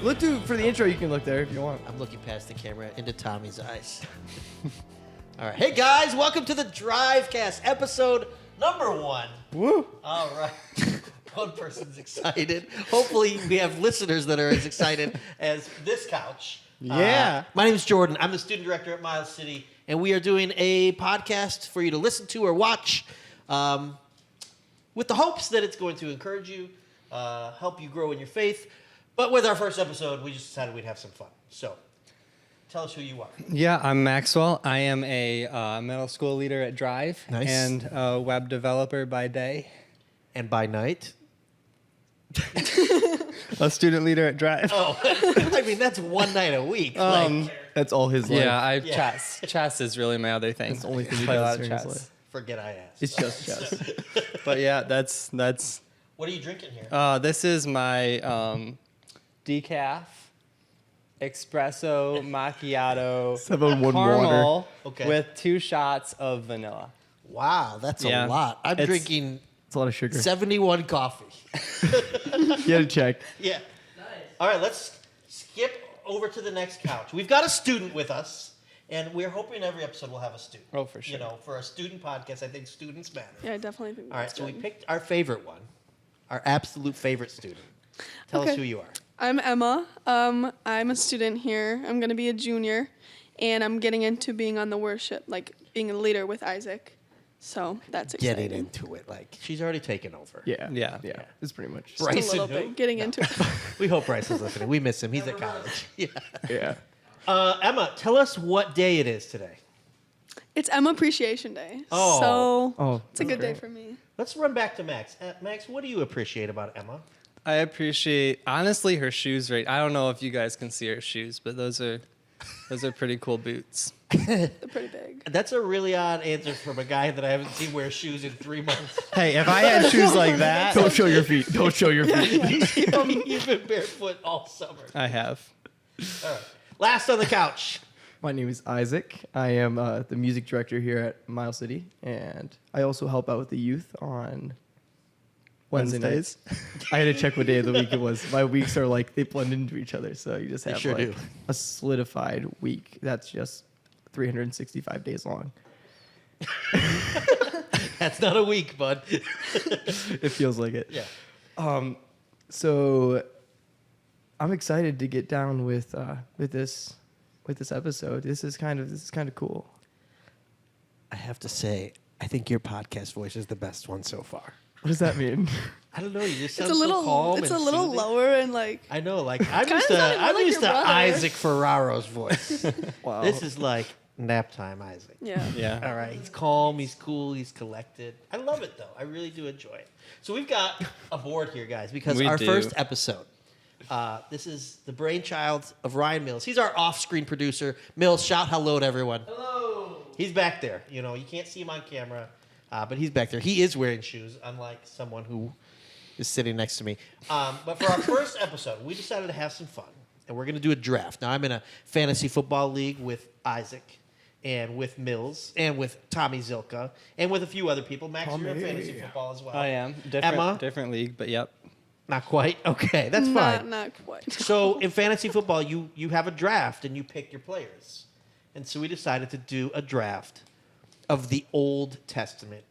Look for the intro. You can look there if you want. I'm looking past the camera into Tommy's eyes. All right. Hey, guys. Welcome to the Drivecast, episode number 1. Woo! All right. One person's excited. Hopefully, we have listeners that are as excited as this couch. Yeah. My name is Jordan. I'm the student director at Miles City, and we are doing a podcast for you to listen to or watch with the hopes that it's going to encourage you, help you grow in your faith. But with our first episode, we just decided we'd have some fun. So, tell us who you are. Yeah, I'm Maxwell. I am a middle school leader at Drive Nice. and a web developer by day. And by night? A student leader at Drive. Oh, I mean, that's one night a week. That's all his life. Yeah, chess. Chess is really my other thing. That's the only thing he Play a does lot of during his chess. life. Forget I asked. It's just chess. But yeah, that's. What are you drinking here? This is my decaf espresso macchiato 7-1 caramel water. Okay. with 2 shots of vanilla. Wow, that's a lot. I'm drinking It's a lot of sugar. 71 coffee. You had to check. Yeah. Nice. All right, let's skip over to the next couch. We've got a student with us, and we're hoping every episode will have a student. Oh, for sure. You know, for a student podcast, I think students matter. Yeah, I definitely think All right, that's so we good. picked our favorite one, our absolute favorite student. Tell us Okay. who you are. I'm Emma. I'm a student here. I'm going to be a junior, and I'm getting into being on the worship, like being a leader with Isaac. So that's exciting. Getting into it. Like, she's already taken over. Yeah. Yeah. It's pretty much. Just Bryson a little who? bit. Getting into it. We hope Bryce is listening. We miss him. He's at college. Yeah. Yeah. Emma, tell us what day it is today. It's Emma Appreciation Day. Oh. So Oh, it's a good day great. for me. Let's run back to Max. Max, what do you appreciate about Emma? I appreciate, honestly, her shoes. Right, I don't know if you guys can see her shoes, but those are pretty cool boots. They're pretty big. That's a really odd answer from a guy that I haven't seen wear shoes in 3 months. Hey, if I had shoes like that, Don't show your feet. Don't show your feet. You've been barefoot all summer. I have. All right. Last on the couch. My name is Isaac. I am the music director here at Miles City, and I also help out with the youth on Wednesday nights. I had to check what day of the week it was. My weeks are like, they blend into each other, so you just They have sure like do. a solidified week that's just 365 days long. That's not a week, bud. It feels like it. Yeah. So I'm excited to get down with this episode. This is kind of cool. I have to say, I think your podcast voice is the best one so far. What does that mean? I don't know. You just sound It's a little, so calm it's and a little soothing. lower and like. I know. Like I'm Kinda used to, sounded more I'm like used your to brother. Isaac Ferraro's voice. Wow. This is like nap time, Isaac. Yeah. Yeah. All right. He's calm. He's cool. He's collected. I love it, though. I really do enjoy it. So we've got a board here, guys, because We our do. first episode, this is the brainchild of Ryan Mills. He's our off-screen producer. Mills, shout hello to everyone. Hello. He's back there. You know, you can't see him on camera, but he's back there. He is wearing shoes, unlike someone who is sitting next to me. But for our first episode, we decided to have some fun, and we're going to do a draft. Now, I'm in a fantasy football league with Isaac and with Mills and with Tommy Zylka and with a few other people. Max, you're in fantasy football as well. I am. Emma? Different league, but yep. Not quite. Okay, that's fine. Not quite. So in fantasy football, you have a draft and you pick your players. And so we decided to do a draft of the Old Testament.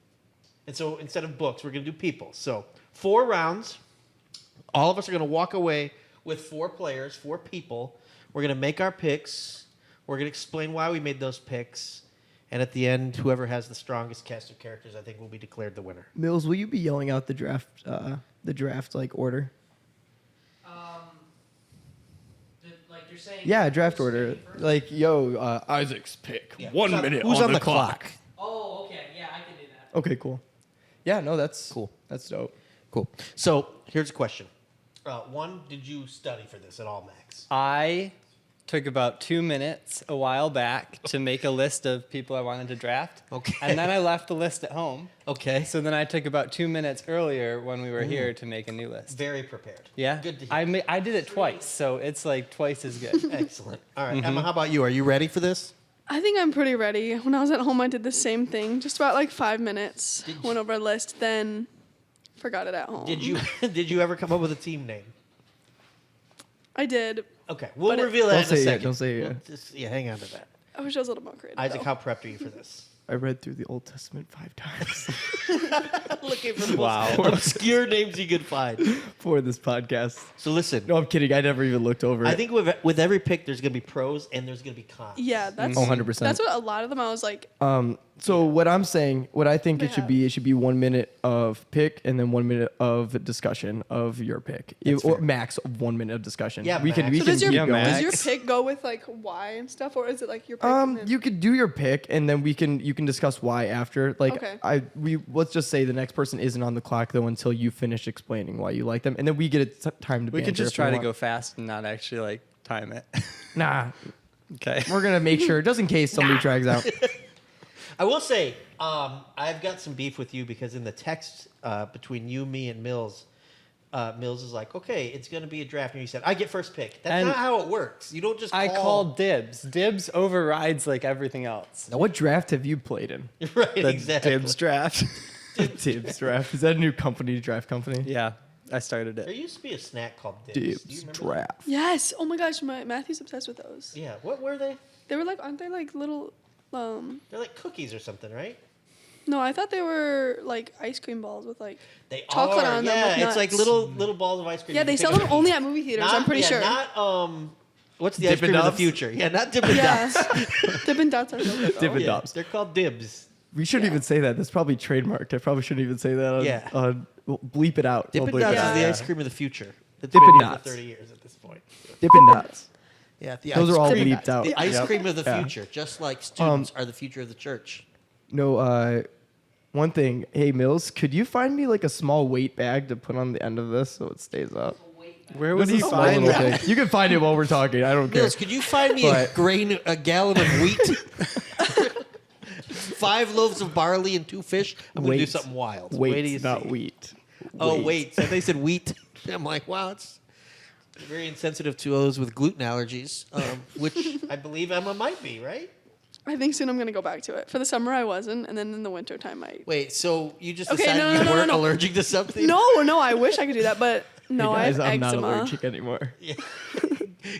And so instead of books, we're going to do people. So 4 rounds. All of us are going to walk away with 4 players, 4 people. We're going to make our picks. We're going to explain why we made those picks. And at the end, whoever has the strongest cast of characters, I think, will be declared the winner. Mills, will you be yelling out the draft like order? Like you're saying. Yeah, draft who's order. picking first? Like, yo, Isaac's pick. Yeah. 1 minute Who's on the clock. Oh, okay. Yeah, I can do that. Okay, cool. Yeah, no, that's Cool. That's dope. Cool. So here's a question. One, did you study for this at all, Max? I took about 2 minutes a while back to make a list of people I wanted to draft. Okay. And then I left the list at home. Okay. So then I took about 2 minutes earlier when we were here to make a new list. Very prepared. Yeah. Good to hear. I did it twice, so it's like twice as good. Excellent. All right, Emma, how about you? Are you ready for this? I think I'm pretty ready. When I was at home, I did the same thing. Just about like 5 minutes. Went over a list, then forgot it at home. Did you ever come up with a team name? I did. Okay, we'll But it- reveal that Don't in a say it, second. don't say it, We'll yeah. just, hang on to that. I wish I was a little more creative. Isaac, though. how prepped are you for this? I read through the Old Testament 5 times Looking for the Wow. most obscure names you could find. for this podcast. So listen, No, I'm kidding. I never even looked over I it. think with every pick, there's going to be pros and there's going to be cons. Yeah, that's 100%. That's what a lot of them. I was like, So what I'm saying, what I think They it should have. be, it should be 1 minute of pick and then 1 minute of discussion of your pick, That's or fair. max of 1 minute of discussion. Yeah, we can max. we so can does your keep Yeah, going. does your Max. pick go with like why and stuff, or is it like your pick? and then- You could do your pick and then you can discuss why after. Like Okay. let's just say the next person isn't on the clock though until you finish explaining why you like them, and then we get time to. We could banter just if we try to want. go fast and not actually like time it. Nah, Okay. we're gonna make sure just in case somebody drags out. I will say, I've got some beef with you because in the text between you, me, and Mills, Mills is like, okay, it's going to be a draft. And you said, I get first pick. That's And not how it works. You don't just call. I called dibs. Dibs overrides like everything else. Now, what draft have you played in? Right, The exactly. dibs draft. Dibs draft. Is that a new company, draft company? Yeah, I started There it. used to be a snack called Dibs. Do you Dibs remember draft. yes. Oh my gosh, Matthew's obsessed with those. that? Yeah. What were they? They were like, aren't they like little? They're like cookies or something, right? No, I thought they were like ice cream balls with like. They Chocolate are. on them Yeah, with it's like nuts. little balls of ice cream. Yeah, you they can sell pick them up. only at movie theaters. I'm pretty sure. Not what's the ice Dippin' cream of the Dots? future? Yeah, not Dippin' Yeah, Dots. Dippin' Dots are so good. though. Dippin' Yeah, Dots. they're called Dibs. We shouldn't Yeah. even say that. That's probably trademarked. I probably shouldn't even say that. Yeah. We'll bleep it out. We'll Dippin' bleep Dots it is out. the Yeah. ice cream of the future. It's Dippin' been here Dots. for 30 years at this point. Dippin' Dots. Yeah, the Those ice are all cream. bleeped out. The ice Yep. cream of the Yeah. future, just like students are the future of the church. No, one thing. Hey, Mills, could you find me like a small weight bag to put on the end of this so it stays up? Where would This he is a find little that? thing. You can find it while we're talking. I don't care. Mills, could you find me But- a gallon of wheat, 5 loaves of barley, and 2 fish? I'm going to do Wait. something wild. Wait, Wait till you not see. wheat. Oh, wait. So they said wheat. I'm like, wow, it's very insensitive to those with gluten allergies, which I believe Emma might be, right? I think soon I'm gonna go back to it. For the summer I wasn't, and then in the winter time I. Wait, so you just Okay, decided no, you no, no, weren't no. allergic to something? No, I wish I could do that, but no, Hey guys, I have I'm not eczema. allergic anymore. Yeah.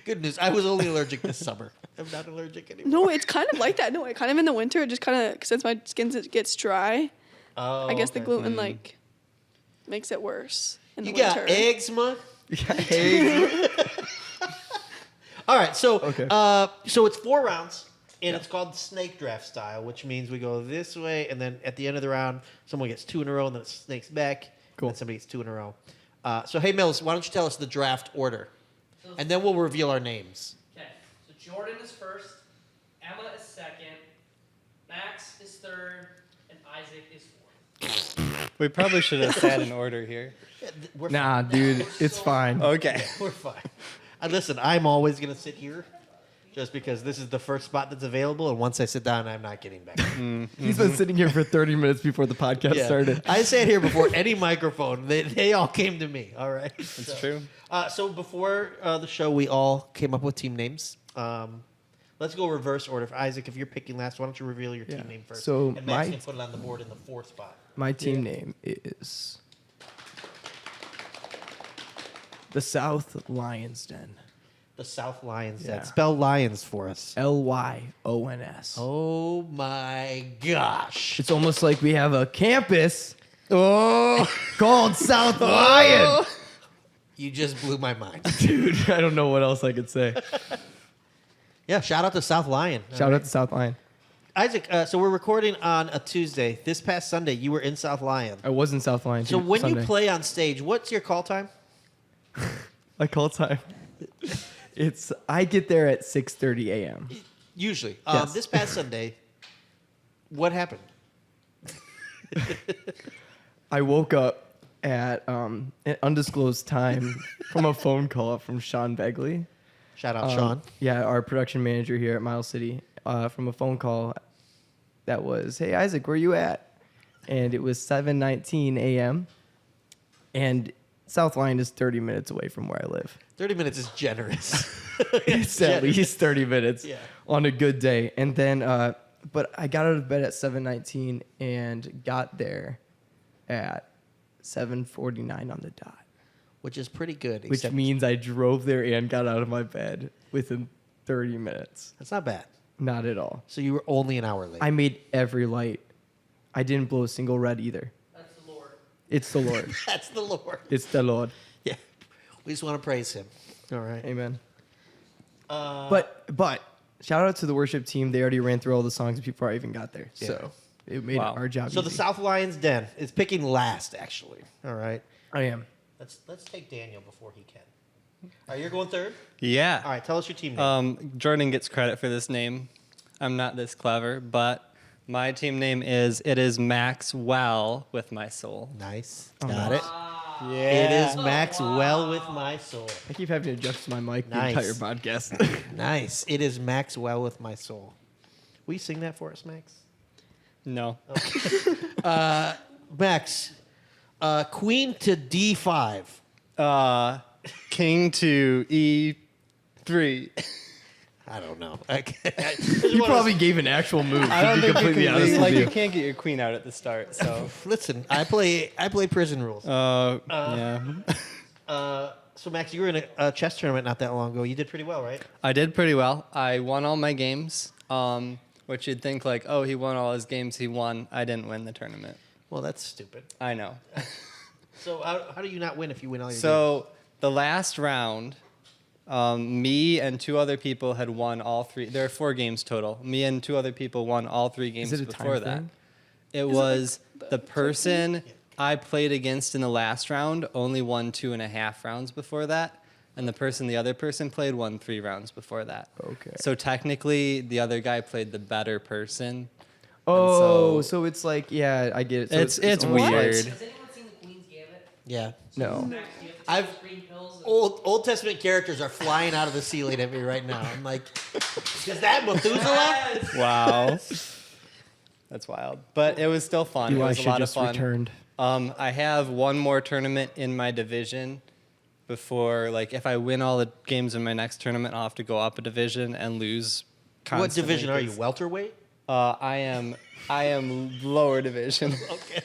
Good news. I was only allergic this summer. I'm not allergic anymore. No, it's kind of like that. No, it kind of in the winter. It just kind of since my skin gets dry. Oh, I guess the okay. gluten like makes it worse in the You winter. got eczema? Hey, All right, so Okay. so it's 4 rounds, and it's called snake draft style, which means we go this way, and then at the end of the round, someone gets 2 in a row, and then it snakes back, Cool. and then somebody gets 2 in a row. So, hey, Mills, why don't you tell us the draft order, and then we'll reveal our names. Okay, so Jordan is first, Emma is second, Max is third, and Isaac is fourth. We probably should have sat in order here. Yeah, we're nah, dude, it's fine. Okay. fine. We're fine. Listen, I'm always going to sit here just because this is the first spot that's available, and once I sit down, I'm not getting back. He's been sitting here for 30 minutes before the podcast Yeah. started. I sat here before any microphone. They all came to me. All right. It's true. So before the show, we all came up with team names. Let's go reverse order. Isaac, if you're picking last, why don't you reveal your Yeah. team name first? So and Max my- can put it on the board in the 4th spot. My team name is the South Lions Den. The South Lions. Yeah. Den. Spell Lions for us. Lyons. Oh my gosh. It's almost like we have a campus called South Lion. You just blew my mind. Dude, I don't know what else I could say. Yeah, shout out to South Lion. All Shout right. out to South Lion. Isaac, so we're recording on a Tuesday. This past Sunday, you were in South Lion. I was in South Lion. So when Sunday. you play on stage, what's your call time? My call time, I get there at 6:30 a.m. Usually. Yes. This past Sunday, what happened? I woke up at an undisclosed time from a phone call from Shawn Begley. Shout out, Shawn. Yeah, our production manager here at Miles City, from a phone call that was, "Hey Isaac, where you at?" And it was 7:19 a.m. And South Lion is 30 minutes away from where I live. 30 minutes is generous. It's at least 30 minutes Yeah. on a good day. And then, but I got out of bed at 7:19 and got there at 7:49 on the dot. which is pretty good. Which means I drove there and got out of my bed within 30 minutes. That's not bad. Not at all. So you were only an hour late. I made every light. I didn't blow a single red either. That's the Lord. It's the Lord. That's the Lord. It's the Lord. Yeah. We just want to praise him. All right. Amen. But shout out to the worship team. They already ran through all the songs before I even got there. Yeah. So it made Wow. our job So easy. the South Lions Den is picking last, actually. All right. I am. Let's take Daniel before he can. All right, you're going third? Yeah. All right, tell us your team name. Jordan gets credit for this name. I'm not this clever, but my team name is Maxwell with my soul. Nice. Oh, Got nice. it. Yeah. It is Maxwell with my soul. I keep having to adjust my mic Nice. the entire podcast. Nice. It is Maxwell with my soul. Will you sing that for us, Max? No. Max, queen to D5. King to E3. I don't know. You probably gave an actual move. I don't to be think completely you can, honest like with you you. can't get your queen out at the start. So. Listen, I play prison rules. Yeah. So Max, you were in a chess tournament not that long ago. You did pretty well, right? I did pretty well. I won all my games. Which you'd think like, oh, he won all his games. He won. I didn't win the tournament. Well, that's stupid. I know. So how do you not win if you win all your games? So the last round, me and two other people had won all three. There are 4 games total. Me and 2 other people won all 3 games it a before time that. thing? It was the person I played against in the last round only won 2.5 rounds before that. And the other person played won 3 rounds before that. Okay. So technically, the other guy played the better person. Oh, so- so it's like, yeah, I get it. So It's almost like- weird. Has anyone seen the Queen's Gambit? yeah. No. Max, do you have to take I've- green pills? and- Old Testament characters are flying out of the ceiling at me right now. I'm like, is that Methuselah? Yes! Wow. That's wild. But it was still fun. It Eli was a should lot of just fun. returned. I have one more tournament in my division before, like, if I win all the games in my next tournament, I'll have to go up a division and lose What constantly. division are you? Welterweight? I am lower division. Okay.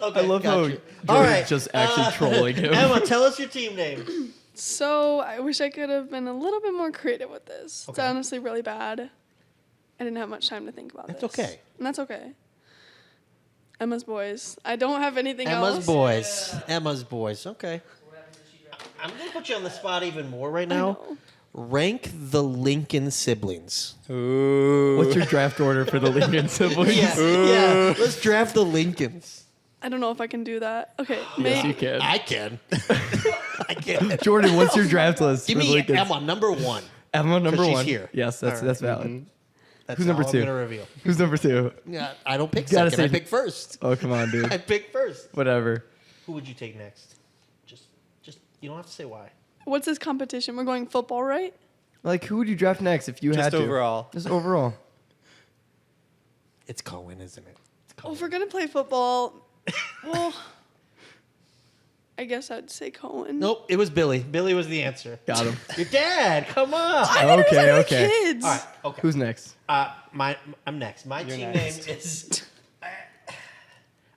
I love how All Jordan's right. just actually trolling him. Emma, tell us your team name. So I wish I could have been a little bit more creative with this. It's Okay. honestly really bad. I didn't have much time to think about That's this. okay. And that's okay. Emma's Boys. I don't have anything Emma's else. boys. Emma's boys. Okay. What happens if she drops I'm going to put you on the spot even more right I now. know. Rank the Lincoln siblings. Ooh. What's your draft order for the Lincoln siblings? Yeah. Let's draft the Lincolns. I don't know if I can do that. Okay. Yes, you May- can. I can. I can. Jordan, what's your draft list Give for the me Lincolns? Emma, number 1. Emma, number 'Cause she's 1. here. Yes, that's All right. valid. That's Who's number all 2? I'm going to reveal. Who's number 2? Yeah, I don't pick Gotta second. I say- pick first. Oh, come on, dude. I pick first. Whatever. Who would you take next? Just you don't have to say why. What's this competition? We're going football, right? Like, who would you draft next if you Just had to? overall. Just overall. It's Cohen, isn't it? It's Oh, Cohen. if we're gonna play football, well, I guess I'd say Cohen. Nope, it was Billy. Billy was the answer. Got him. Your dad, come on. I thought it was Okay, like okay. kids. All right, okay. Who's next? I'm next. My You're team next. name is.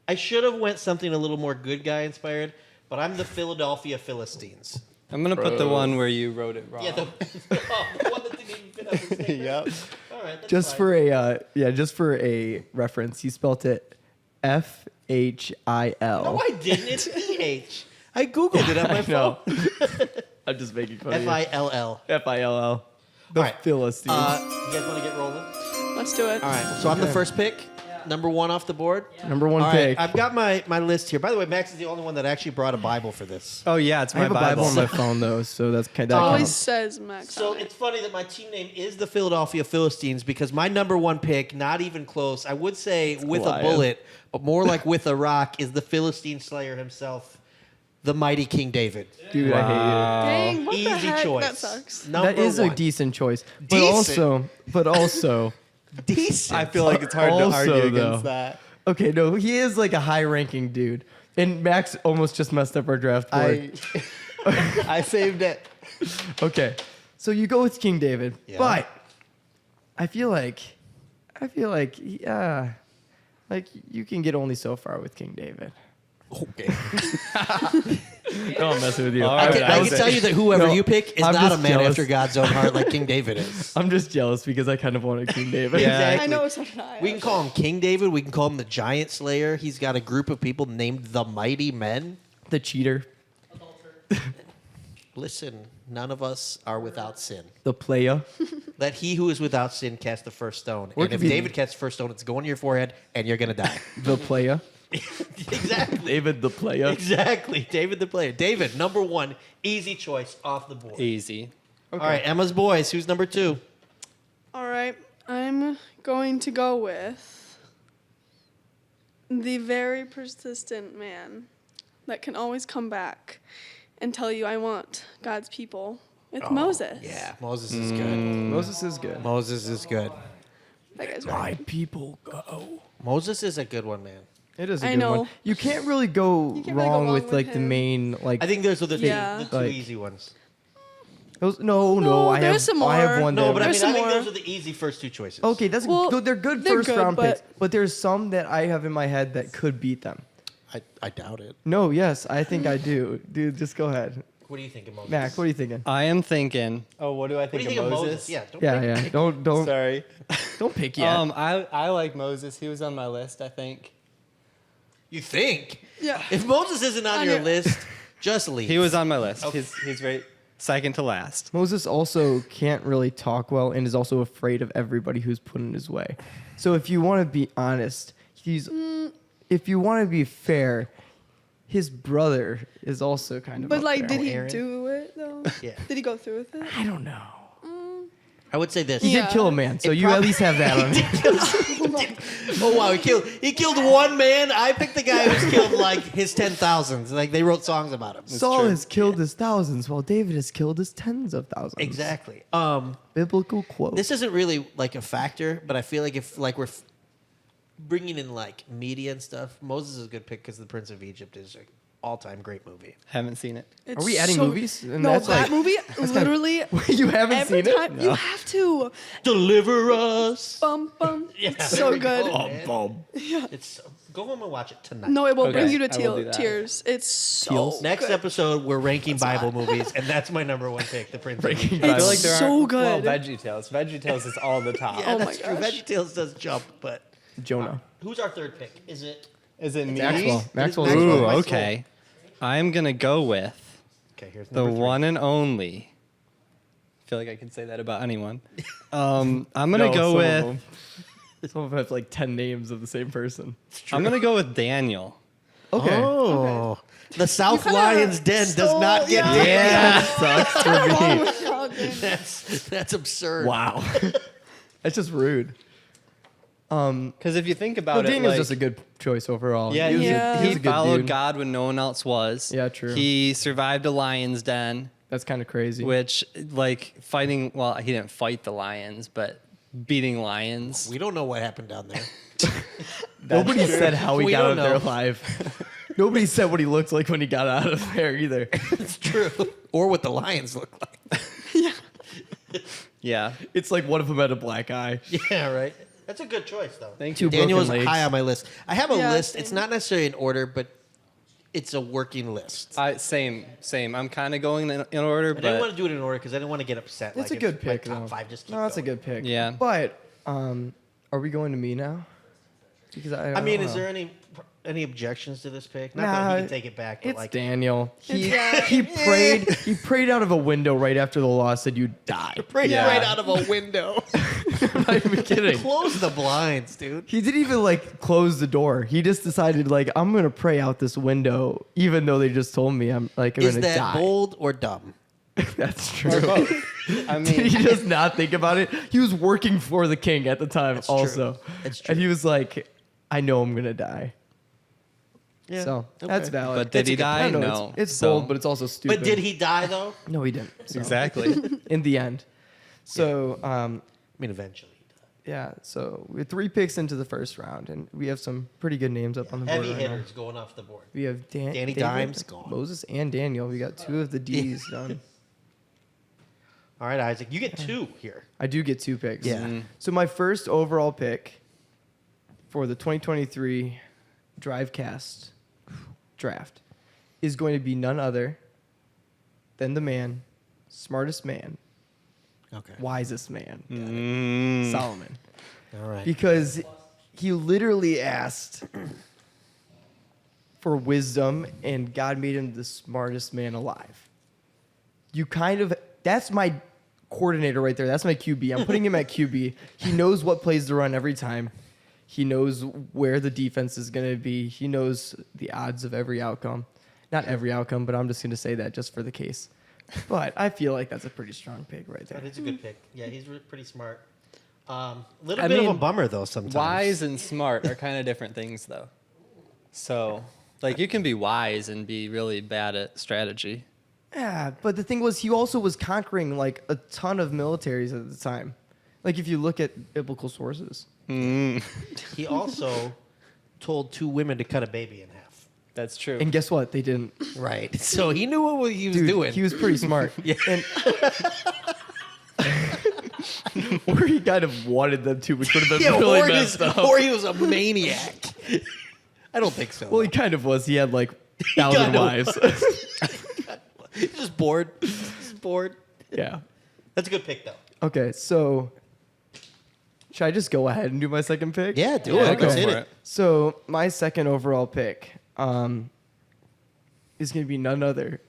I should have went something a little more good guy inspired, but I'm the Philadelphia Philistines. I'm gonna put the one where you wrote it wrong. Yeah, the one that didn't even fit on the statement. Yep. All right, that's Just fine. for just for a reference, he spelt it FHIL. No, I didn't. It's EH. I googled it on my I phone. know. I'm just making fun of you. FILL. FILL. The All right. Philistines. You guys want to get rolling? Let's do it. All right. So I'm the Okay. first pick. Number 1 off the board. Number 1 All right. pick. I've got my list here. By the way, Max is the only one that actually brought a Bible for this. Oh yeah, it's I my have a Bible on my phone though, so that's kind It of always counts. says Max. So on it. it's funny that my team name is the Philadelphia Philistines because my number 1 pick, not even close, I would say with Goliath. a bullet, but more like with a rock, is the Philistine Slayer himself, the mighty King David. Dude, I Dang, what Easy the heck? choice. That sucks. hate it. Number That is a 1. decent choice. But Decent? also, Decent. I feel like it's hard to Also, argue though. against that. okay, no, he is like a high-ranking dude. And Max almost just messed up our draft board. I saved it. Okay, so you go with King David, Yeah. but I feel like, yeah, like you can get only so far with King David. Okay. No, I'm messing with you. All I right, can, I can tell you that whoever you pick is I'm not a just man jealous. after God's own heart like King David is. I'm just jealous because I kind of wanted King David. Yeah. Exactly. I know, so did I. We can call him King David. We can call him the Giant Slayer. He's got a group of people named the Mighty Men. The cheater. Listen, none of us are without sin. The playa. Let he who is without sin cast the first stone. Or it And could if be- David casts the first stone, it's going to your forehead, and you're going to die. The playa. Exactly. David the playa. Exactly. David the player. David, number 1, easy choice off the board. Easy. All right, Emma's boys. Who's number 2? All right, I'm going to go with the very persistent man that can always come back and tell you, I want God's people. It's Moses. Yeah, Moses is good. Moses is good. Moses is good. That guy's right. My people go. Moses is a good one, man. It is a I good know. one. You can't really go You can't really go wrong wrong with with like the him. main like. I think those are the two, Yeah. the two Like- easy ones. those, no. No, I have there's some I have more. one. No, that- but I There's mean, I some think more. those are the easy first two choices. okay, that's Well, they're good they're first good, round picks, but- but there's some that I have in my head that could beat them. I doubt it. No, yes, I think I do. Dude, just go ahead. What are you thinking, Moses? Mac, what are you thinking? I am thinking. Oh, what do I What do think, you think of of Moses? Yeah, don't Yeah, pick- yeah. Don't Sorry. don't pick yet. I like Moses. He was on my list, I think. You think? Yeah. If Moses isn't on On your your- list, just leave. He was on my list. Okay. He's right second to last. Moses also can't really talk well and is also afraid of everybody who's put in his way. So if you want to be honest, if you want to be fair, his brother is also kind of. But up like, there. did he Aaron? do it though? Yeah. Did he go through with it? I don't know. I would say this. He Yeah. did kill a man, so It you at least have that on. Oh wow, he killed one man. I picked the guy who's killed like his 10,000s. Like they wrote songs about him. Saul true. has killed his thousands, while David has killed his tens of thousands. Exactly. Biblical quote. This isn't really like a factor, but I feel like if like we're bringing in like media and stuff, Moses is a good pick because The Prince of Egypt is an all-time great movie. Haven't seen it. Are we adding movies? And No, that's that like- movie literally you haven't every seen time it? you have to. Deliver us. Bum bum. Yeah, It's there so we good. go, man. It's go home and watch it tonight. No, it will Okay, bring you to I will do that. tears. It's so Teals? Next good. episode, we're ranking Bible movies, and that's my number 1 pick, The Prince of Egypt. Bible. I feel like there so aren't, good. Well, VeggieTales. VeggieTales is all the top. Yeah, Oh my that's true. gosh. VeggieTales does jump, but Jonah. who's our third pick? Is it? Is it me? Maxwell. Maxwell. Maxwell. Ooh, My okay. I'm gonna go with Okay, here's the number 3. one and only. I feel like I can say that about anyone. I'm gonna go with. Some of them have like 10 names of the same person. I'm gonna go with Daniel. Okay. Oh, the South kinda Lion's Den does not get stole- picked. Yeah, that sucks for me. Oh, dude. That's absurd. Wow. That's just rude. Because if you think about Well, it, Daniel's like, just a good choice overall. yeah, He was a- Yeah. he was he a good followed dude. God when no one else was. Yeah, true. He survived a lion's den, That's kind of crazy. which like fighting. Well, he didn't fight the lions, but beating lions. We don't know what happened down there. Nobody said how he We got out don't of there know. alive. Nobody said what he looked like when he got out of there either. It's true. Or what the lions look like. Yeah. It's like one of them had a black eye. Yeah, right. That's a good choice, though. Thank Two you. Daniel is broken legs. high on my list. I have a Yeah, list. same. It's not necessarily in order, but it's a working list. Same. I'm kind of going in order, I didn't want but to do it in order because I didn't want to get upset. That's like, a good if my pick, top though. 5 just keep No, that's a going. good pick. Yeah. But are we going to me now? Because I mean, is there any objections to this pick? Not that Nah, he can take it back, but It's like Daniel. Yeah. He prayed out of a window right after the law said you die. right, Yeah. right out of a window. I'm not even kidding. Close the blinds, dude. He didn't even like close the door. He just decided like I'm gonna pray out this window, even though they just told me I'm Is gonna that die. bold or dumb? That's true. I Did he mean, just not think about it? He was working for the king at the time, That's true. also. That's true. And he was like, "I know I'm gonna die." Yeah. So okay. that's valid. but did It's he a good- I die? don't know, No. It's So- bold, but it's also stupid. But did he die though? No, he didn't. So, exactly. In the end. So I mean, eventually he died. yeah. So we're 3 picks into the first round, and we have some pretty good names up on the board Heavy right now. hitters going off the board. We have Danny David, Dimes gone. Moses, and Daniel. We got 2 of the D's done. All right, Isaac, you get 2 here. I do get 2 picks. Yeah. So my first overall pick for the 2023 Drivecast draft is going to be none other than the man, smartest man, Okay. wisest man, Mm. Solomon. All right. Because he literally asked for wisdom, and God made him the smartest man alive. That's my coordinator right there. That's my QB. I'm putting him at QB. He knows what plays to run every time. He knows where the defense is going to be. He knows the odds of every outcome. Not every outcome, but I'm just going to say that just for the case. But I feel like that's a pretty strong pick right there. That is a good pick. Yeah, he's pretty smart. Little I bit of a mean, bummer though sometimes. Wise and smart are kind of different things, though. So, like, you can be wise and be really bad at strategy. Yeah, but the thing was, he also was conquering like a ton of militaries at the time. Like if you look at biblical sources. He also told 2 women to cut a baby in half. That's true. And guess what? They didn't. Right. So he knew what he was Dude, doing. he was pretty smart. Yeah. And or he kind of wanted them to, which would have been really messed up. Or he was a maniac. I don't think so. Well, he kind of was. He had like 1,000 kinda wives. He's just bored. Just bored. Yeah. That's a good pick though. Okay, so should I just go ahead and do my second pick? Yeah, do Yeah, it. go Let's hit for it. it. So my second overall pick is going to be none other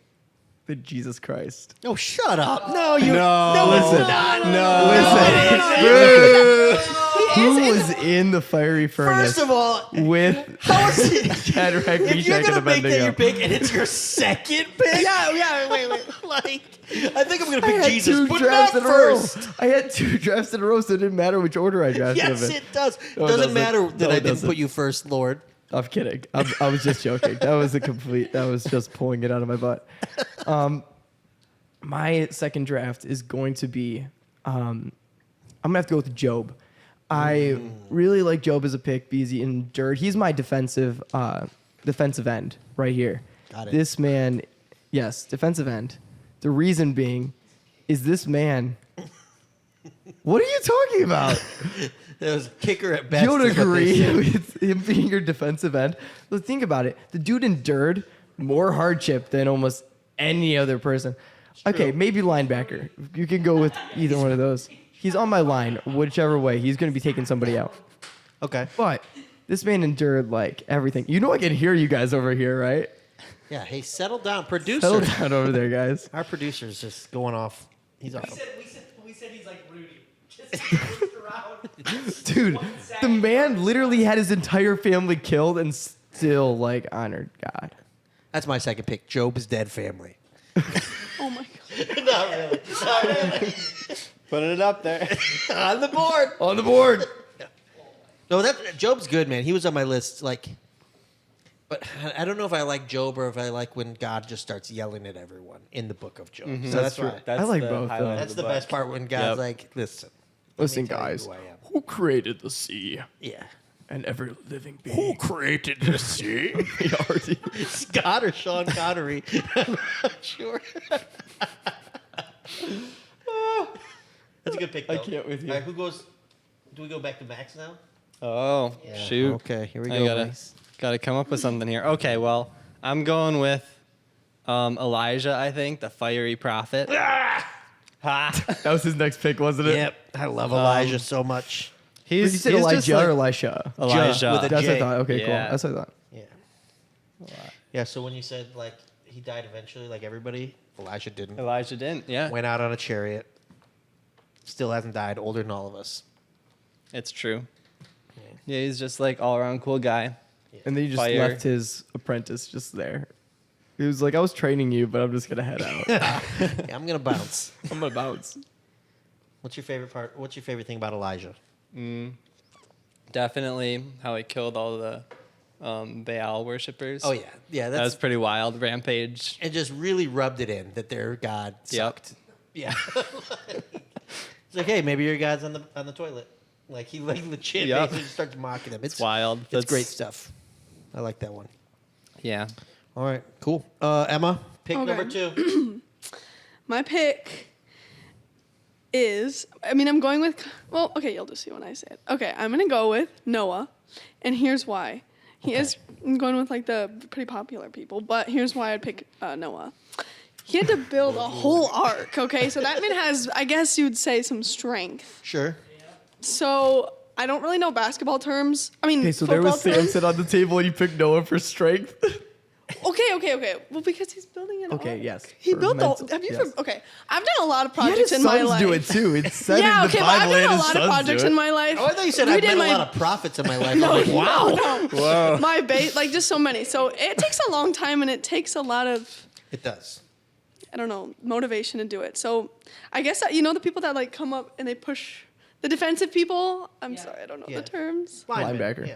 than Jesus Christ. Oh, shut up. No, you. Listen, Listen. who was in the fiery furnace First of all, with how is it? Shadrach, If you're Meshach, gonna and make that your Abednego? pick and it's your second pick, Yeah, wait. like I think I'm gonna I pick had Jesus, 2 but not drafts in a row. first. I had 2 drafts in a row, so it didn't matter which order I drafted Yes, them in. it does. No, it Doesn't doesn't. matter that No, I it didn't doesn't. put you first, Lord. I'm kidding. I was just joking. That was just pulling it out of my butt. My second draft is going to be, I'm going to have to go with Job. I really like Job as a pick because he endured. He's my defensive end right here. Got it. This man, yes, defensive end. The reason being is this man, what are you talking about? It was a kicker at best. You don't is what they agree said. with him being your defensive end? But think about it. The dude endured more hardship than almost any other person. Okay, maybe linebacker. You can go with either one of those. He's on my line, whichever way. He's going to be taking somebody out. Okay. But this man endured like everything. You know I can hear you guys over here, right? Yeah. Hey, settle down, producer. Settle down over there, guys. Our producer's just going off. He's off. We said he's like Rudy. Just moved around. Dude, the man literally had his entire family killed and still like honored God. That's my second pick. Job's dead family. Oh my god. Not really. Not really. Putting it up there. On the board. On the board. No, that Job's good, man. He was on my list. Like, but I don't know if I like Job or if I like when God just starts yelling at everyone in the book of Job. So that's why. That's I like the both, highlight though. of That's the book. best part when God's Yep. like, listen. Listen, tell you guys. who I am. Who created the sea Yeah. and every living being? Who created the sea? Scott or Sean Connery. I'm not sure. That's a good pick, though. I can't with you. All right, who goes? Do we go back to Max now? Oh, shoot. Okay, here we I go. Max. gotta come up with something here. Okay, well, I'm going with Elijah, I think, the fiery prophet. Ha! That was his next pick, wasn't it? Yep, I love Elijah so much. Wait, you said he's Elijah just like- or Elisha? Elijah. With a That's what I J. thought. Okay, cool. Yeah. That's what I thought. Yeah. Yeah. So when you said like he died eventually, like everybody, Elijah didn't. Elijah didn't, yeah. Went out on a chariot. Still hasn't died. Older than all of us. It's true. Yeah, he's just like all around cool guy. And then he just Fire. left his apprentice just there. He was like, I was training you, but I'm just going to head out. Yeah, I'm gonna bounce. I'm going to bounce. What's your favorite part? What's your favorite thing about Elijah? Definitely how he killed all the Baal worshippers. Oh yeah, yeah. That was That's pretty wild. Rampage. and just really rubbed it in that their God sucked. Yep. Yeah. It's like, hey, maybe your God's on the toilet. Like he like legit Yep. basically just starts mocking them. It's Wild. It's That's great stuff. I like that one. Yeah. All right, cool. Emma, pick Okay. number 2. My pick is, I'm going with, well, okay, you'll just see when I say it. Okay, I'm going to go with Noah, and here's why. He is going with like the pretty popular people, but here's why I'd pick Noah. He had to build a whole ark, okay? So that man has, I guess you'd say, some strength. Sure. So I don't really know basketball terms. I mean, Okay, so there was football terms. Samson on the table and you picked Noah for strength. Okay. Well, because he's building an Okay, ark. yes, He for built mental- the. Have you? yes. Okay, I've done a lot of He had projects his in my sons life. do it too. It's said Yeah, in the okay, but I've Bible done and a his lot of sons projects do in it. my life. Oh, I thought you said We I've did made my- a lot of profits in my life. No, I'm like, wow. no. Whoa. My base, like just so many. So it takes a long time and it takes a lot of, It does. I don't know, motivation to do it. So I guess that, you know the people that like come up and they push the defensive people. I'm sorry, I don't know Yeah. the terms. Linebacker. Yeah.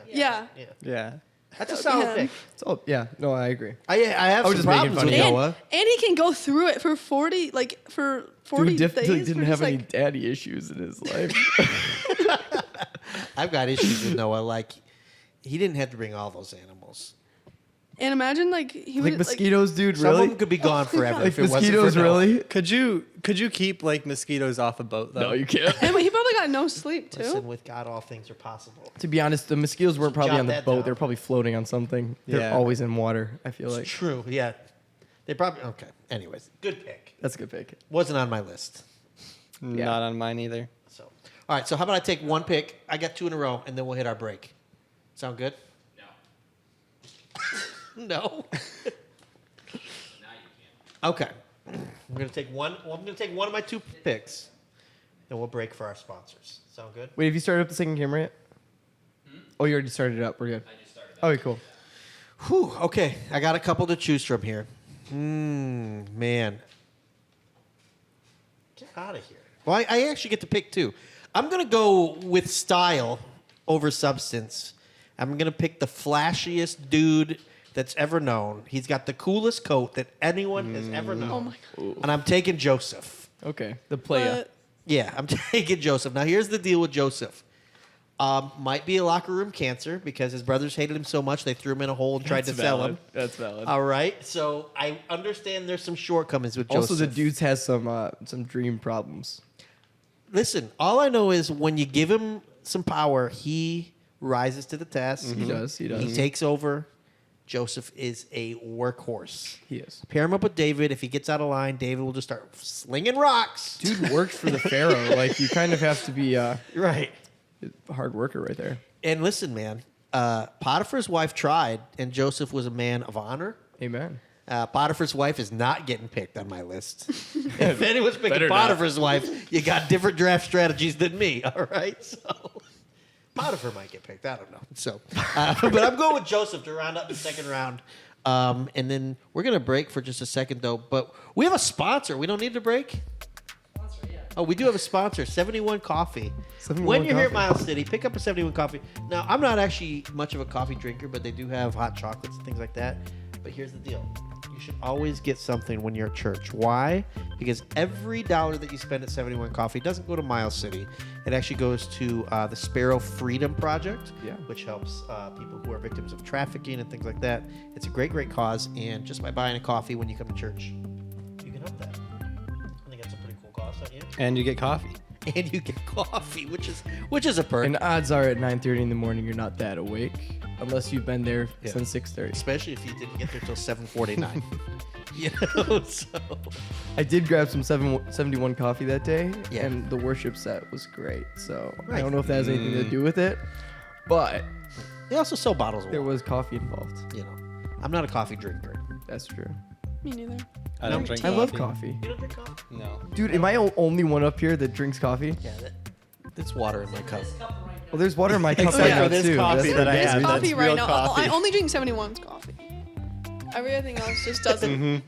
Yeah. Yeah. That's a solid Yeah. pick. So, yeah, no, I agree. I have I some was just making problems fun with of you. Noah. And he can go through it for 40 Dude days. definitely didn't for have just, any like, daddy issues in his life. I've got issues with Noah. Like, he didn't have to bring all those animals. And imagine like he Like would mosquitoes, dude, Some of really? them could be gone forever. Like if it wasn't mosquitoes, for Noah. really? Could you keep like mosquitoes off a boat though? No, you can't. And he probably got no sleep too. Listen, with God, all things are possible. To be honest, the mosquitoes weren't probably Jot on the that boat. down. They're probably floating on something. They're Yeah. always in water, I feel like. True. Yeah. They probably okay. Anyways, good pick. That's a good pick. Wasn't on my list. Not on mine either. So, all right. So how about I take one pick? I got two in a row, and then we'll hit our break. Sound good? No. No. Now you can't. Okay. I'm gonna take one. Well, I'm gonna take one of my two picks, and we'll break for our sponsors. Sound good? Wait, have you started up the second camera yet? Oh, you already started it up. We're good. I just started. Okay, cool. Whew. Okay. I got a couple to choose from here. Man. Get out of here. Well, I actually get to pick two. I'm gonna go with style over substance. I'm gonna pick the flashiest dude that's ever known. He's got the coolest coat that anyone has ever known. Oh my god. And I'm taking Joseph. Okay, the playa. But Yeah, I'm taking Joseph. Now, here's the deal with Joseph. Might be a locker room cancer because his brothers hated him so much they threw him in a hole and tried to sell him. That's valid. All right, so I understand there's some shortcomings with Joseph. Also, the dudes has some dream problems. Listen, all I know is when you give him some power, he rises to the task. He does. He does. He takes over. Joseph is a workhorse. He is. Pair him up with David. If he gets out of line, David will just start slinging rocks. Dude works for the Pharaoh. Like, you kind of have to be a Right. hard worker right there. And listen, man, Potiphar's wife tried, and Joseph was a man of honor. Amen. Potiphar's wife is not getting picked on my list. If anyone's picking Better not. Potiphar's wife, you got different draft strategies than me. All right, so Potiphar might get picked. I don't know. So, but I'm going with Joseph to round up the second round. And then we're gonna break for just a second, though. But we have a sponsor. We don't need to break. Sponsor, yeah. Oh, we do have a sponsor, 71 Coffee. 71 when you're here at Coffee. Miles City, pick up a 71 Coffee. Now, I'm not actually much of a coffee drinker, but they do have hot chocolates and things like that. But here's the deal. You should always get something when you're at church. Why? Because every dollar that you spend at 71 Coffee doesn't go to Miles City. It actually goes to the Sparrow Freedom Project, Yeah. which helps people who are victims of trafficking and things like that. It's a great, great cause. And just by buying a coffee when you come to church, you can help that. I think that's a pretty cool cause, don't you? And you get coffee. And you get coffee, which is a perk. And odds are at 9:30 in the morning you're not that awake unless you've been there Yeah. since 6:30. Especially if you didn't get there till 7:49. You know, so I did grab some 71 coffee that day, Yeah. and the worship set was great. So I Right. don't know if that has anything to do with it, but they also sell bottles of there water. was coffee involved. You know, I'm not a coffee drinker. That's true. me neither. I don't drink I coffee. love coffee. You don't drink coffee? No. Dude, am I only one up here that drinks coffee? Yeah, that's water in my cup. This cup right now. Well, there's water in my cup Except right for now this too. coffee That's that I the have. reason. That's Coffee right real now. coffee. I only drink 71's coffee. Everything else just doesn't.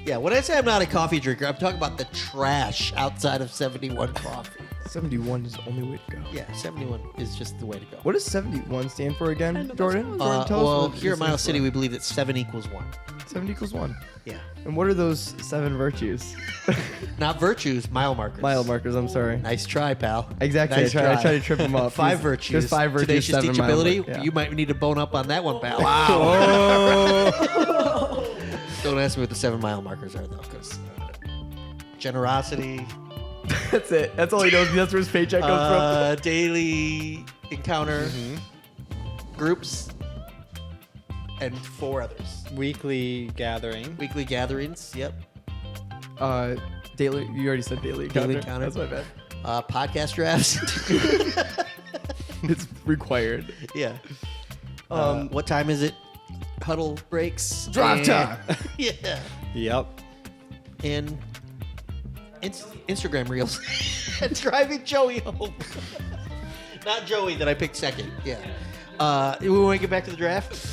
Yeah, when I say I'm not a coffee drinker, I'm talking about the trash outside of 71 Coffee. 71 is the only way to go. Yeah, 71 is just the way to go. What does 71 stand for I know, again, that's Jordan? what I Jordan, tell us Well, what here it at Miles stands City, for. we believe that 7 equals 1. 7 equals 1. Yeah. And what are those 7 virtues? Not virtues, mile markers. Mile markers, I'm sorry. Nice try, pal. Exactly, Nice I try to trip them up. 5 virtues. There's 5 virtues, Tenacious 7 mile teachability. mark, yeah. You might need to bone up on that one, pal. Don't ask me what the 7 mile markers are, though, because generosity, That's it. That's all he knows. That's where his paycheck comes daily encounter, groups, and 4 others. Weekly gathering. Weekly gatherings. Yep. Daily. You already said daily Daily encounter. encounter. That's my bad. Podcast drafts. It's required. Yeah. What time is it? Huddle breaks. Drive and- time. Yeah. Yep. And Instagram reels. Driving Joey home. Not Joey that I picked second. Yeah. We want to get back to the draft?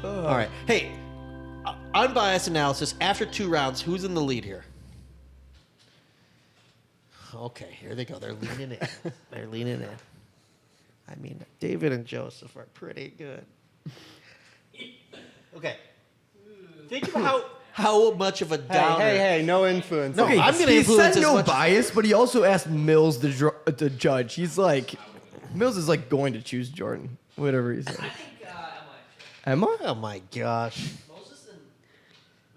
All right. Hey, unbiased analysis. After 2 rounds, who's in the lead here? Okay, here they go. They're leaning in. They're leaning in. I mean, David and Joseph are pretty good. Okay. Think of how much of a downer. Hey, no influence. No, Okay, I'm gonna he influence said as no much- bias, but he also asked Mills the judge. He's like, Mills is like going to choose Jordan, whatever he said. I think Emma actually. Emma? Oh my gosh. Moses and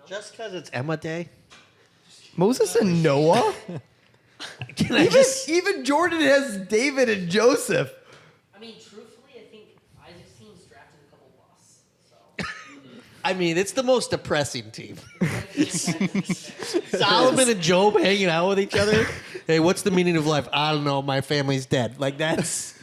Just because it's Emma Day? Moses and Noah? Can I just. Even Jordan has David and Joseph. I mean, truthfully, I think Isaac's team's drafted a couple busts. So. I mean, it's the most depressing team. Solomon and Job hanging out with each other. Hey, what's the meaning of life? I don't know. My family's dead. Like, that's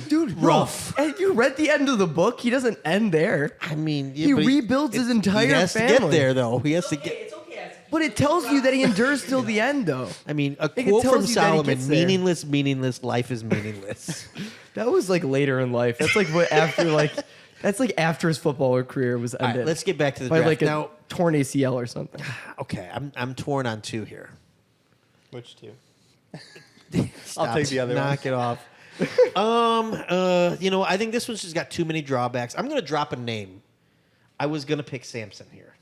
Dude, rough. And you read the end of the book. He doesn't end there. I mean, yeah, He but rebuilds his entire He has to family. get there, though. He has to get. It's okay, Isaac. But it tells you that he endures till the end, though. I mean, a think it quote tells from you that he Solomon: gets there. "Meaningless, meaningless. Life is meaningless." That was like later in life. That's like what after like that's like after his football career was All ended. right, let's get back to the by draft like a now. torn ACL or something. Okay, I'm torn on 2 here. Which 2? Stop. take the other one. Knock it off. I think this one's just got too many drawbacks. I'm gonna drop a name. I was gonna pick Samson here,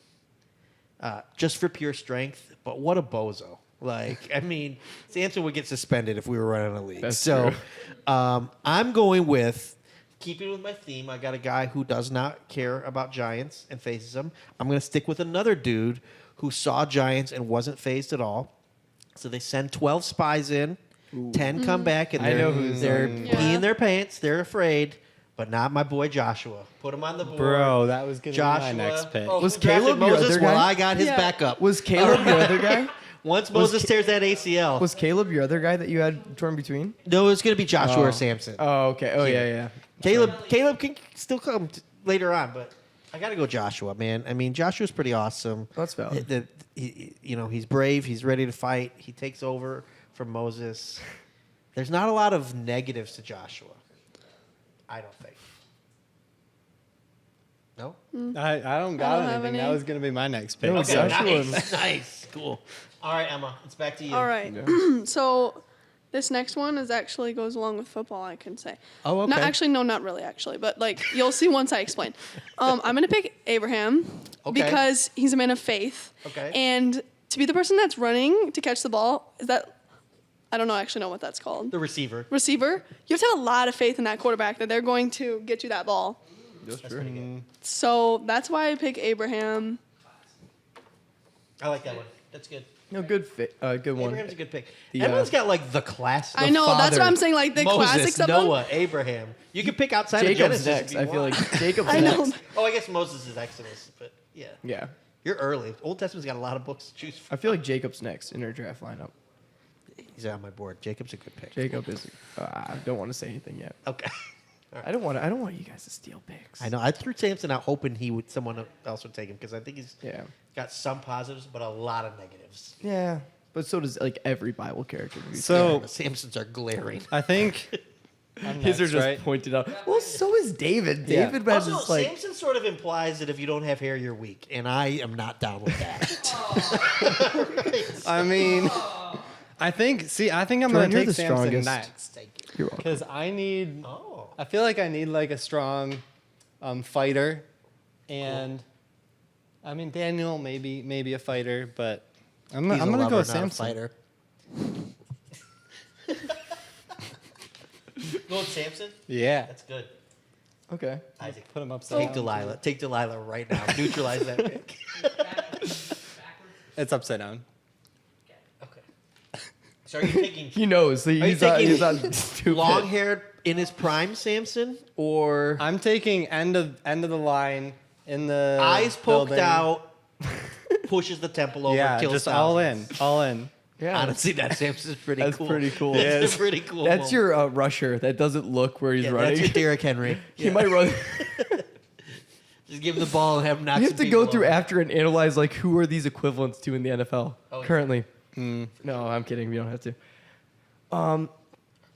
just for pure strength. But what a bozo! Like, I mean, Samson would get suspended if we were running a league. That's so, true. I'm going with keeping with my theme. I got a guy who does not care about Giants and faces them. I'm gonna stick with another dude who saw Giants and wasn't phased at all. So they send 12 spies in. 10 come back and I they're, know who's they're on- Yeah. peeing their pants. They're afraid, but not my boy Joshua. Put him on the board. Bro, that was going to be Joshua. my next pick. Oh, Was who drafted Caleb your Moses? other Well, guy? I got his Yeah. backup. Was Caleb your other guy? Once Moses tears that ACL, Was Caleb your other guy that you had torn between? no, it's going to be Joshua or Oh. Samson. Oh, okay. Oh, yeah. Caleb can still come later on, but I got to go Joshua, man. I mean, Joshua's pretty awesome. That's valid. He's brave. He's ready to fight. He takes over from Moses. There's not a lot of negatives to Joshua. I don't think. No? I don't got don't have anything. That any. was going to be my next pick. No, Okay, Joshua- nice. Cool. All right, Emma, it's back to you. All right. So this next one is actually goes along with football, I can say. Oh, okay. Not actually, no, not really, actually, but like you'll see once I explain. I'm gonna pick Abraham Okay. because he's a man of faith. Okay. And to be the person that's running to catch the ball, is that I don't know actually know what that's called. The receiver. Receiver. You have to have a lot of faith in that quarterback that they're going to get you that ball. That's That's pretty good. So that's why I pick Abraham. I like that one. That's good. No, good good one. Abraham's a good pick. The, Emma's got like the class. I know, that's what I'm saying, like, the Moses, classics of them. Noah, Abraham. You can pick outside Jacob's of Genesis if next. you I feel want. like Jacob's I know. next. Oh, I guess Moses is Exodus, but yeah. Yeah. You're early. Old Testament's got a lot of books to choose from. I feel like Jacob's next in our draft lineup. He's on my board. Jacob's a good pick. Jacob is. I don't want to say anything yet. Okay. I don't want you guys to steal picks. I know. I threw Samson out hoping someone else would take him because I think he's Yeah. got some positives but a lot of negatives. Yeah. But so does like every Bible character. to be So- Yeah, the Samsons are glaring. I think I'm His are next, just right? pointed out. Well, so is David. Yeah. David has Also, this, like Samson sort of implies that if you don't have hair, you're weak, and I am not down with that. I mean, I think I'm Jordan, going to you're take the Samson strongest. next. Thank you. you're welcome. Because Oh. I feel like I need like a strong fighter. And I mean, Daniel, maybe a fighter, but I'm He's a going to lover, go with not a Samson. fighter. Go with Samson? Yeah. That's good. Okay. Isaac, Put him upside take down. Delilah. Take Delilah right now. Neutralize that pick. Backwards. It's upside down. Okay. So are you taking He knows. Are you He's on taking stupid. long-haired in his prime Samson or I'm taking end of the line in the eyes poked building. out, pushes the temple over, Yeah, kills just thousands. all in. Yeah, Honestly, that Samson's pretty that's cool. pretty cool. That's a pretty cool. That's moment. your rusher that doesn't look where he's Yeah, running. that's your Derrick Henry. He might run. Just give him the ball and have him knock You some have to go people through over. after and analyze like who are these equivalents to in the NFL Oh, yeah. currently. No, I'm kidding. We don't have to.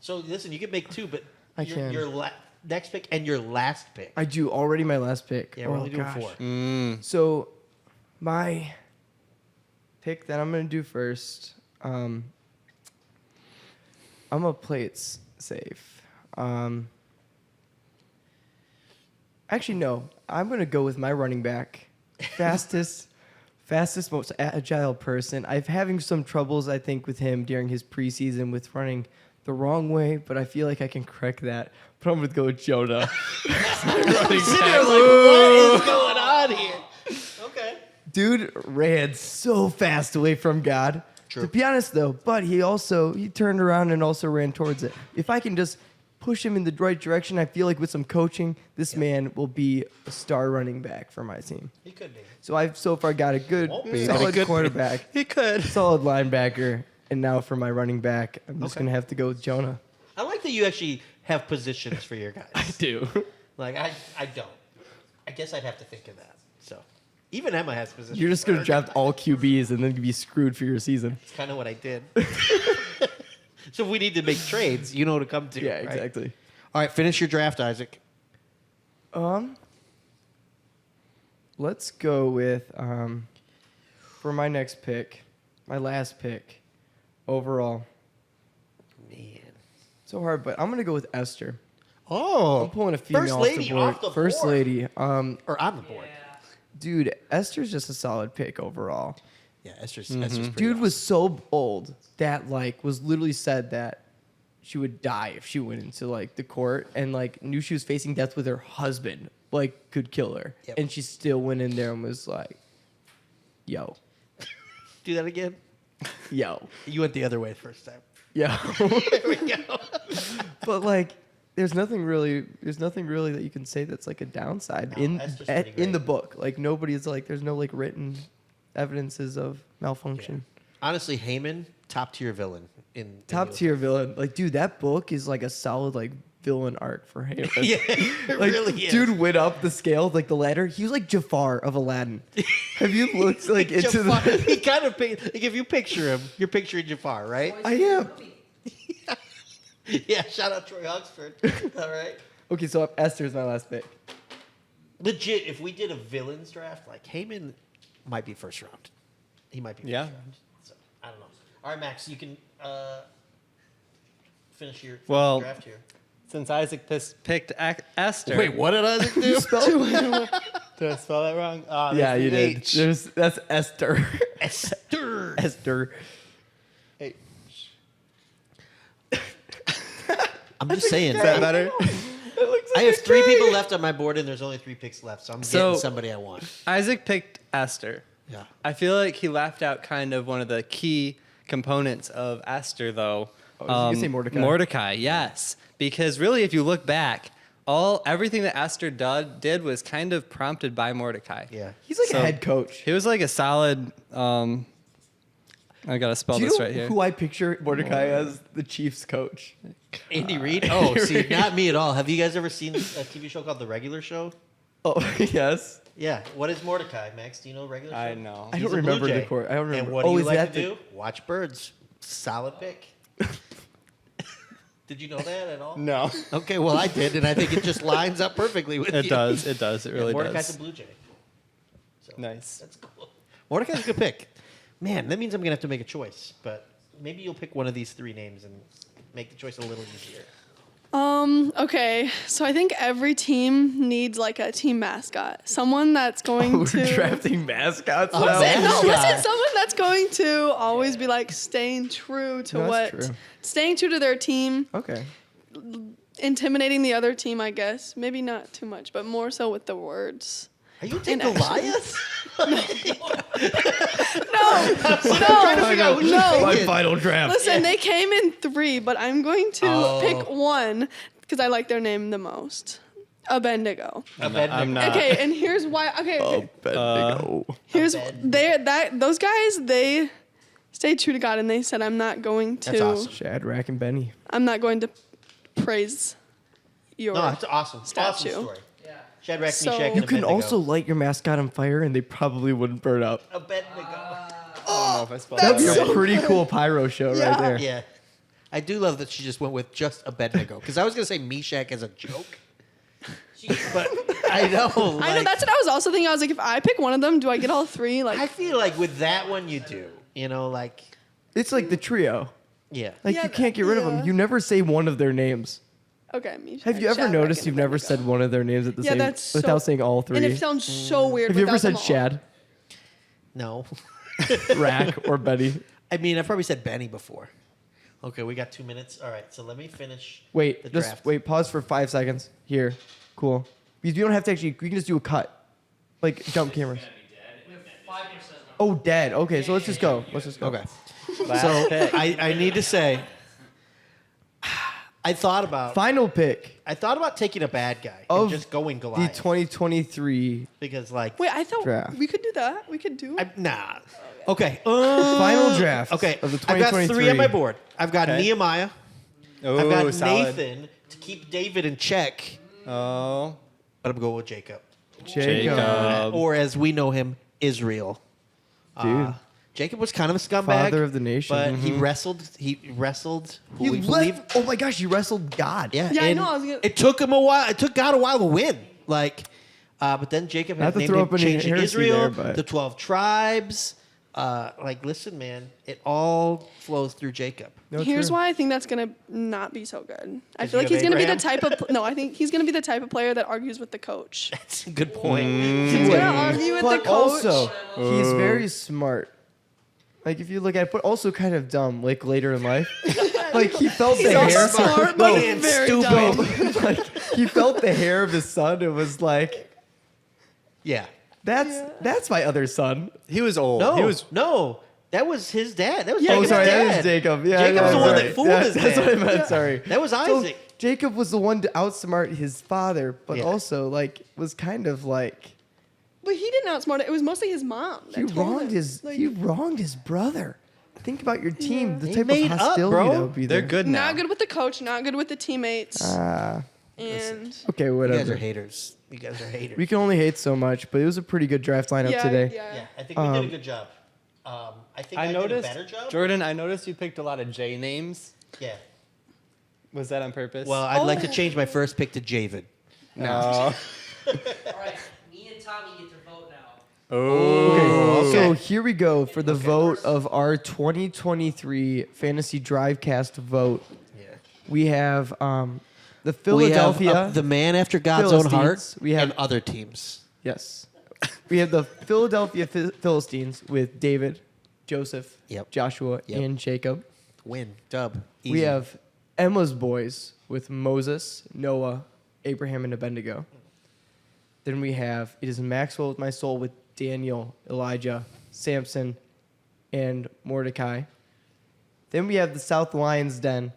So listen, you can make two, but I your, can. your next pick and your last pick. I do already my last pick. Yeah, we're Oh, only doing gosh. 4. So, my pick that I'm gonna do first. I'm gonna play it safe. Actually, no. I'm gonna go with my running back, fastest, most agile person. I'm having some troubles, I think, with him during his preseason with running the wrong way, but I feel like I can correct that. But I'm gonna go with Jonah. Sitting there like, what is going on here? Okay. Dude ran so fast away from God. True. To be honest, though, but he turned around and also ran towards it. If I can just push him in the right direction, I feel like with some coaching, this man will be a star running back for my team. He could be. So I've so far got a good, Won't be. solid Good. quarterback, He could. solid linebacker, and now for my running back, I'm just Okay. gonna have to go with Jonah. I like that you actually have positions for your guys. Do. Like I don't. I guess I'd have to think of that. So even Emma has positions. You're just for gonna her draft guys. all QBs and then be screwed for your season. That's kind of what I did. So if we need to make trades, you know to come to. Yeah, right? exactly. All right, finish your draft, Isaac. Let's go with for my next pick, my last pick overall. Man. So hard, but I'm gonna go with Esther. Oh. I'm pulling a female First off lady the board. off the First board. lady. Or on the board. Yeah. Dude, Esther's just a solid pick overall. Yeah, Esther's pretty Dude awesome. was so old that like was literally said that she would die if she went into like the court and like knew she was facing death with her husband, like could kill her. Yep. And she still went in there and was like, yo, Do that again. yo, You went the other way the first time. yo. There we go. But like there's nothing really that you can say that's like a downside No, Esther's pretty in the great. book. Like nobody's like there's no like written evidences of malfunction. Honestly, Heyman, top tier villain in Top the- tier villain. Like, dude, that book is like a solid like villain arc for him. Yeah, it Like, really is. dude went up the scale, like the ladder. He was like Jafar of Aladdin. Have you looked like into Jafar, the? he kind of like if you picture him, you're picturing Jafar, right? I am. Yeah, shout out Troy Oxford. All right. Okay, so Esther's my last pick. Legit, if we did a villains draft, like Heyman might be first round. He might be first Yeah. round. So I don't know. All right, Max, you can finish your Well, draft here. Since Isaac picked Esther. Wait, what did Isaac do? Did I spell that wrong? Oh, Yeah, there's you an did. H. That's Esther. Esther. Esther. H. I'm just saying. Is that better? I have 3 people left on my board, and there's only 3 picks left, so I'm So- getting somebody I want. Isaac picked Esther. Yeah. I feel like he left out kind of one of the key components of Esther, though. Oh, I was gonna say Mordecai. Mordecai, yes. Because really, if you look back, everything that Esther did was kind of prompted by Mordecai. Yeah. He's like So- a head coach. He was like a solid. I gotta spell Do you this know right here. who I picture Mordecai as? The Chiefs coach. Andy Reid? Oh, see, not me at all. Have you guys ever seen a TV show called The Regular Show? Oh yes. Yeah. What is Mordecai, Max? Do you know Regular Show? I know. I He's don't a Blue remember the Jay. court. I don't remember. And what do Oh, you is like that to the- do? Watch birds. Solid pick. Did you know that at all? No. Okay, well, I did, and I think it just lines up perfectly with It you. does. It does. It Yeah, really Mordecai's does. a Blue Jay. So Nice. That's cool. Mordecai's a good pick. Man, that means I'm going to have to make a choice, but maybe you'll pick one of these 3 names and make the choice a little easier. Okay, so I think every team needs like a team mascot. Someone that's going We're to drafting mascots now. man. No, mascot. listen, someone that's going to always be like staying true to No, that's true. staying true to their team, Okay. intimidating the other team, I guess. Maybe not too much, but more so with the words. Are you Team In Goliath? No, My no. final draft. Listen, they came in 3, but I'm going to Oh. pick one because I like their name the most. Abednego. I'm not. Okay, and here's why. Okay, Bendigo. here's Abednego. those guys. They stay true to God, and they said, "I'm not going to. That's awesome. Shadrach and Benny. I'm not going to praise your." No, it's awesome. Statue. Awesome story. Yeah. Shadrach, So- Meshach, and You can Abednego. also light your mascot on fire, and they probably wouldn't burn up. Abednego. I don't know if I spelled That'd that be right. a pretty cool pyro show Yeah. right there. Yeah. I do love that she just went with just Abednego. Because I was going to say Meshach as a joke. But I know. I know, that's what I was also thinking. I was like, if I pick one of them, do I get all three? Like, I feel like with that one you do. You know, like, It's like the trio. yeah. Like Yeah, you can't get rid of them. yeah. You never say one of their names. okay, Meshach, Have you ever Shadrach, noticed and you've never Abednego. said one of their names at the Yeah, same that's without so- saying all three? And it sounds so weird. Have you ever without said them all. Shad, No. Rack, or Betty? I mean, I've probably said Benny before. Okay, we got 2 minutes. All right, so let me finish Wait, the just draft. wait. Pause for 5 seconds. Here, cool. You don't have to actually. We can just do a cut, like jump cameras. We have 5%. Oh, dead. Okay, so let's just go. Let's just go. Okay. Last So pick. I need to say, I thought about Final pick taking a bad guy of and just going the Goliath 2023 because like Wait, I thought Draft. we could do that. We could do. nah. Okay. final draft. Okay. of the I've got 2023. 3 on my board. I've got Okay. Nehemiah. Oh, I've got solid. Nathan to keep David in check, Oh, but I'm going with Jacob, Jacob. or as we know him, Israel. Dude. Jacob was kind of a scumbag, Father of the nation. but he wrestled. He wrestled. Who You we believe. left. Oh my gosh, you wrestled God. Yeah, Yeah, I and know, I was gonna- it took him a while. It took God a while to win. Like, but then Jacob Not had to named throw him, up any changed to heresy Israel, there, but- the 12 tribes. Like, listen, man, it all flows through Jacob. No, Here's true. why I think that's gonna not be so good. I Did feel you like have he's gonna be the Abraham? type of no. I think he's gonna be the type of player that argues with the coach. That's a good point. He's gonna argue with the But coach. also, he's very smart. Like if you look at it, but also kind of dumb. Like later in life, like he felt the He's also hair. smart, but and very stupid. dumb. Like he felt the hair of his son. It was like Yeah. that's my other son. He was old. No, He was. no, that was his dad. That was Yeah, Oh, Jacob's sorry, dad. that was Jacob. Yeah, Jacob's yeah, the one sorry. that fooled Yeah, his That's dad. what I meant. Sorry. That was So Isaac. Jacob was the one to outsmart his father, but Yeah. also like was kind of like But he didn't outsmart it. It was mostly his mom. That he told wronged him. his Like, he wronged his brother. Think about your team. The They type made of up, hostility bro. that would be They're there. good now. not good with the coach. Not good with the teammates. Ah, and okay, You guys are whatever. haters. You guys are haters. We can only hate so much, but it was a pretty good draft lineup yeah, today. yeah. Yeah, I think we did a good job. I think I, noticed, did a better job. Jordan, I noticed you picked a lot of J names. Yeah. Was that on purpose? Well, I'd like to change my first pick to Javid. no. All right, me and Tommy get to vote now. Oh. So Okay. here we go for the vote of our 2023 Fantasy Drivecast vote. Yeah. We have the We Philadelphia. have the man after God's own heart. Philistines. We have- and other teams. Yes. We have the Philadelphia Philistines with David, Joseph, Yep. Joshua, Yep. and Jacob. Win, dub. We Easy. have Emma's boys with Moses, Noah, Abraham, and Abednego. Then we have It Is Maxwell with My Soul with Daniel, Elijah, Samson, and Mordecai. Then we have the South Lions Den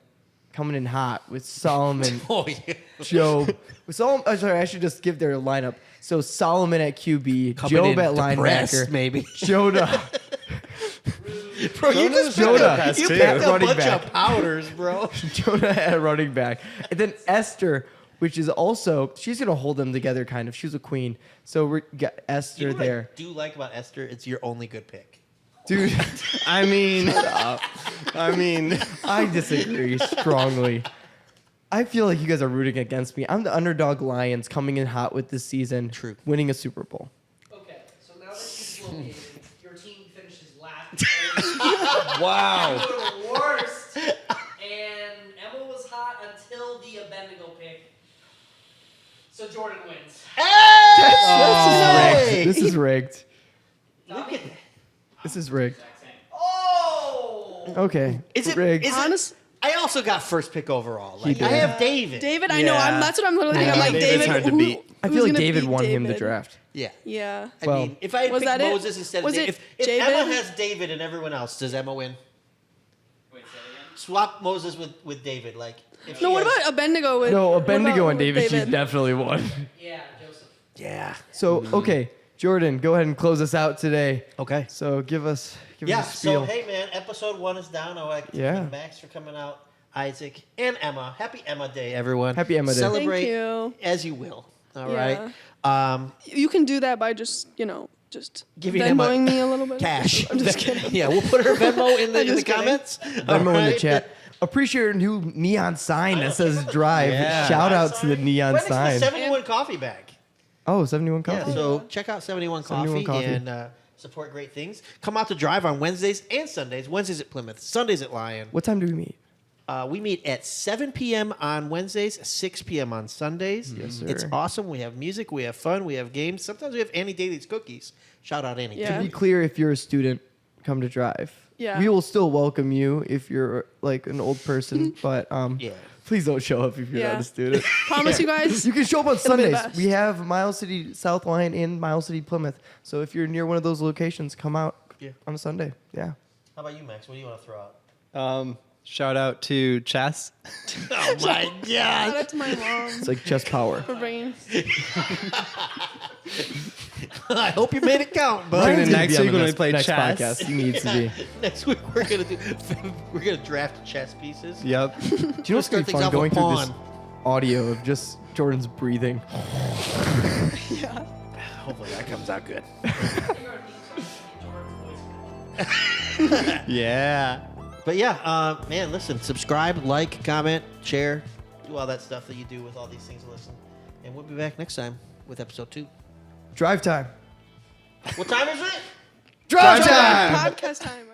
coming in hot with Solomon, Oh yeah. Job. With Solomon, sorry, I should just give their lineup. So Solomon at QB, Coming Job in at depressed, linebacker, maybe. Jonah. Bro, you Jonah's just picked Jonah. a, you too. picked a Running bunch back. of powders, bro. Jonah at running back. And then Esther, which is also, she's going to hold them together kind of. She's a queen. So we got Esther You know what there. I do like about Esther? It's your only good pick. Dude, I mean, I disagree strongly. I feel like you guys are rooting against me. I'm the underdog Lions coming in hot with this season. True. Winning a Super Bowl. Okay, so now that you've located, your team finishes last. wow. Go to the worst. And Emma was hot until the Abednego pick. So Jordan wins. This is rigged. Look at that. This is rigged. Oh! Okay. Is it rigged? Is Honest- it, I also got first pick overall. Like, did. I have David. David, I know. Yeah. That's what I'm literally thinking. I'm like, David's David. hard to who- beat. I who's feel like gonna David beat won him the David? draft. Yeah. Yeah. I Well- mean, if I had Was picked that it? Moses instead Was of it David, if David? Emma has David and everyone else, does Emma win? Wait, say it again? swap Moses with David. Like, if No, she what has- about Abednego with? No, what about Abednego and with David, she's definitely won. Yeah, Joseph. Yeah. So, okay, Jordan, go ahead and close us out today. Okay. So give us Yeah. a spiel. So hey, man, episode 1 is down. I would like to thank Max for coming out, Isaac and Emma. Happy Emma Day, everyone. Happy Emma Day. Celebrate Thank you. as you will. All Yeah. right. You can do that by just Giving Emma Venmoing me a little bit. Cash. I'm just kidding. Yeah, we'll put her Venmo in the just kidding. comments. Venmo in the chat. Appreciate your new neon sign that says Drive. Yeah. Shout out to the neon Right next to the sign. 71 coffee bag. Oh, 71 coffee. Yeah, so check out 71 71 Coffee, Coffee. and support great things. Come out to Drive on Wednesdays and Sundays. Wednesdays at Plymouth, Sundays at Lion. What time do we meet? We meet at 7 p.m. on Wednesdays, 6 p.m. on Sundays. Yes, sir. It's awesome. We have music, we have fun, we have games. Sometimes we have Annie Daly's cookies. Shout out Annie. Yeah. To be clear, if you're a student, come to Drive. Yeah. We will still welcome you if you're like an old person, but Yeah. please don't show up if you're not Yeah. a student. Promise you guys. You can show up on It'll be the Sundays. best. We have Miles City South Line in Miles City Plymouth. So if you're near one of those locations, come out on a Sunday. Yeah. How about you, Max? What do you want to throw out? Shout out to Chess. Oh, my Shout God. out to my mom It's like chest power. for bringing. I hope you made it count, bud. Tune in Ryan's gonna next be on week the when we play next chess. podcast. He needs to be. Next week we're gonna draft chess pieces. Yep. Do you know what's Start going to be things fun? off Going with through this pawn. audio of just Jordan's breathing. Yeah. Hopefully that comes out good. Yeah. But yeah, man, listen, subscribe, like, comment, share, do all that stuff that you do with all these things to listen. And we'll be back next time with episode 2. Drive time. What time is it? Drive time! Podcast time.